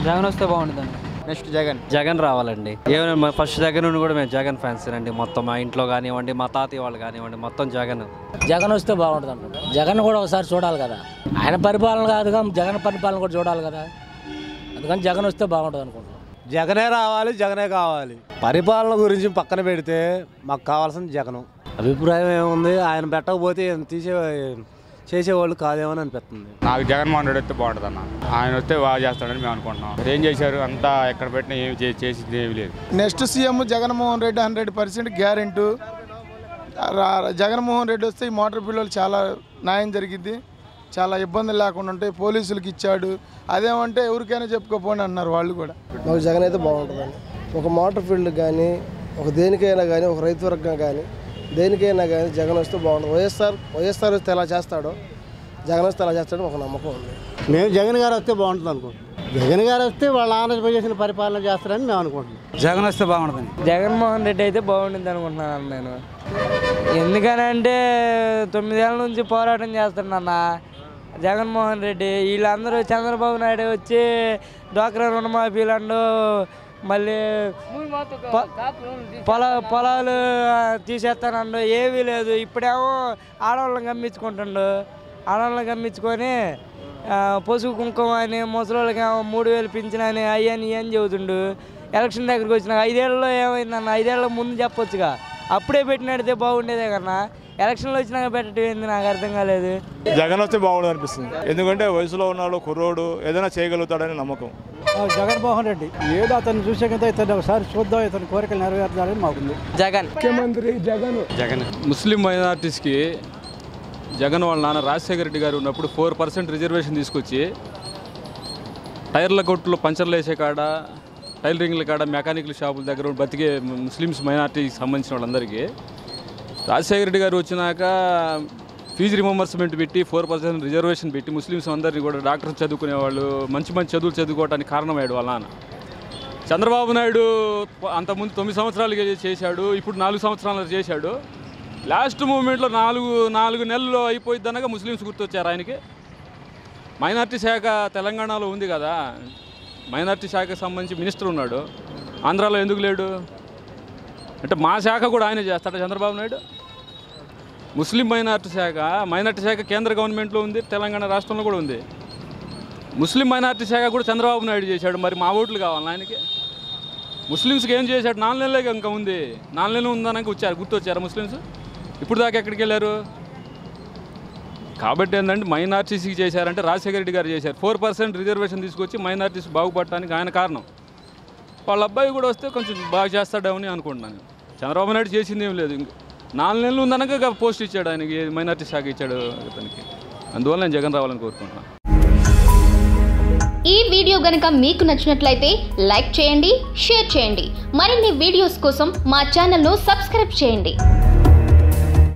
జగన్ వస్తే బాగుంటుందండి. నెక్స్ట్ జగన్ రావాలండి. ఏమైనా ఫస్ట్ దగ్గర నుండి కూడా మేము జగన్ ఫ్యాన్స్ అండి. మొత్తం మా ఇంట్లో కానివ్వండి, మా తాతయ్య వాళ్ళు కానివ్వండి, మొత్తం జగన్ వస్తే బాగుంటుంది అనుకుంటా. జగన్ కూడా ఒకసారి చూడాలి కదా, ఆయన పరిపాలన కాదుగా జగన్ పరిపాలన కూడా చూడాలి కదా, అందుకని జగన్ వస్తే బాగుంటుంది అనుకుంటున్నాం. జగనే రావాలి, జగనే కావాలి. పరిపాలన గురించి పక్కన పెడితే మాకు కావాల్సిన జగను. అభిప్రాయం ఏముంది, ఆయన పెట్టకపోతే చేసేవాళ్ళు కాదేమని అనిపిస్తుంది. నాకు జగన్మోహన్ రెడ్డి వస్తే బాగుంటుంది అన్న. ఆయన వస్తే బాగా చేస్తాడని మేము అనుకుంటున్నాం. ఏం చేశారు అంతా ఎక్కడ పెట్టినా ఏమి చేసింది ఏమి లేదు. Next CM Jaganmohan Reddy 100% guarantee. Jaganmohan Reddy వస్తే ఈ మోటార్ పిల్లలు చాలా న్యాయం జరిగింది, చాలా ఇబ్బందులు లేకుండా ఉంటాయి. పోలీసులకు ఇచ్చాడు, అదేమంటే ఎవరికైనా చెప్పుకోపోండి అన్నారు వాళ్ళు కూడా. మాకు జగన్ అయితే బాగుంటుందండి. ఒక మోటార్ ఫీల్డ్ కానీ, ఒక దేనికైనా కానీ, ఒక రైతు వర్గం కానీ, దేనికైనా కానీ జగన్ వస్తే బాగుంటుంది. వైఎస్ఆర్ వస్తే ఎలా చేస్తాడో జగన్ వస్తే ఎలా చేస్తాడో ఒక నమ్మకం ఉంది. మేము జగన్ గారు వస్తే బాగుంటుంది అనుకుంటున్నాం. జగన్ గారు వస్తే వాళ్ళ ఆంధ్రప్రదేశ్ చేసిన పరిపాలన చేస్తారని మేము అనుకుంటున్నాం. జగన్ వస్తే బాగుంటుంది. జగన్మోహన్ రెడ్డి అయితే బాగుంటుంది అనుకుంటున్నాను నేను. ఎందుకనంటే 9 ఏళ్ళ నుంచి పోరాటం చేస్తున్నాన్న జగన్మోహన్ రెడ్డి. వీళ్ళందరూ చంద్రబాబు నాయుడు వచ్చి డ్వాక్రా రుణమాఫీలండు, మళ్ళీ పొలాలు తీసేస్తానండు, ఏమీ లేదు. ఇప్పుడేమో ఆడవాళ్ళని గమ్మించుకుంటుండు, ఆడవాళ్ళని గమ్మించుకొని పసుపు కుంకుమ అని, ముసలిళ్ళకి 3000 పింఛనని అయ్యని ఏం చెబుతుండు. ఎలక్షన్ దగ్గరికి వచ్చినాక 5 ఏళ్ళలో ఏమైందన్న, 5 ఏళ్ళ ముందు చెప్పొచ్చుగా, అప్పుడే పెట్టినడితే బాగుండేదే కన్నా. ఎలక్షన్లో వచ్చినాక పెట్టడం ఏంది నాకు అర్థం కాలేదు. జగన్ వస్తే బాగుండదు అనిపిస్తుంది. ఎందుకంటే వయసులో ఉన్నాడు, కుర్రోడు, ఏదైనా చేయగలుగుతాడని నమ్మకం. జగన్మోహన్ రెడ్డి ఏదో అతను చూసే కదా, ఇతను ఒకసారి చూద్దాం, ఇతని కోరికలు నెరవేర్చాలని మాకుంది. జగన్ ముఖ్యమంత్రి జగన్. ముస్లిం మైనార్టీస్కి జగన్ వాళ్ళ నాన్న రాజశేఖర రెడ్డి గారు ఉన్నప్పుడు 4% రిజర్వేషన్ తీసుకొచ్చి టైర్ల కొట్లు, పంచర్లు వేసే కాడ, టైలరింగ్ల కాడ, మెకానికల్ షాపుల దగ్గర బతికే ముస్లిమ్స్ మైనార్టీకి సంబంధించిన వాళ్ళందరికీ రాజశేఖర రెడ్డి గారు వచ్చినాక ఫీజు రిమెంబర్స్మెంట్ పెట్టి 4% రిజర్వేషన్ పెట్టి ముస్లిమ్స్ అందరినీ కూడా డాక్టర్స్ చదువుకునేవాళ్ళు, మంచి మంచి చదువులు చదువుకోవడానికి కారణమయ్యాడు వాళ్ళ నాన్న. చంద్రబాబు నాయుడు అంతకుముందు 9 సంవత్సరాలు చేశాడు, ఇప్పుడు 4 సంవత్సరాలు చేశాడు. లాస్ట్ మూమెంట్లో 4 నెలలు అయిపోయిద్దనగా ముస్లిమ్స్ గుర్తొచ్చారు ఆయనకి. మైనార్టీ శాఖ తెలంగాణలో ఉంది కదా, మైనార్టీ శాఖకు సంబంధించి మినిస్టర్ ఉన్నాడు, ఆంధ్రాలో ఎందుకు లేడు అంటే మా శాఖ కూడా ఆయన చేస్తాడు చంద్రబాబు నాయుడు. ముస్లిం మైనార్టీ శాఖ కేంద్ర గవర్నమెంట్లో ఉంది, తెలంగాణ రాష్ట్రంలో కూడా ఉంది. ముస్లిం మైనార్టీ శాఖ కూడా చంద్రబాబు నాయుడు చేశాడు. మరి మా ఓట్లు కావాలి ఆయనకి. ముస్లిమ్స్కి ఏం చేశాడు? 4 నెలలే ఇంకా ఉంది. 4 నెలలు ఉందనక గుర్తొచ్చారు ముస్లిమ్స్. ఇప్పుడు దాకా ఎక్కడికి వెళ్ళారు? కాబట్టి ఏంటంటే మైనార్టీస్కి చేశారంటే రాజశేఖర రెడ్డి గారు చేశారు. 4% రిజర్వేషన్ తీసుకొచ్చి మైనార్టీస్ బాగుపడటానికి ఆయన కారణం. వాళ్ళ అబ్బాయి కూడా వస్తే కొంచెం బాగా చేస్తాడేమని అనుకుంటున్నాను. చంద్రబాబు నాయుడు చేసింది ఏం లేదు. 4 నెలలు ఉందనక పోస్ట్ ఇచ్చాడు ఆయనకి, మైనార్టీ శాఖ ఇచ్చాడు అతనికి. అందువల్ల నేను జగన్ రావాలని కోరుకుంటున్నాను. ఈ వీడియో గనుక మీకు నచ్చినట్లయితే లైక్ చేయండి, షేర్ చేయండి. మరిన్ని వీడియోస్ కోసం మా ఛానల్ను సబ్స్క్రైబ్ చేయండి.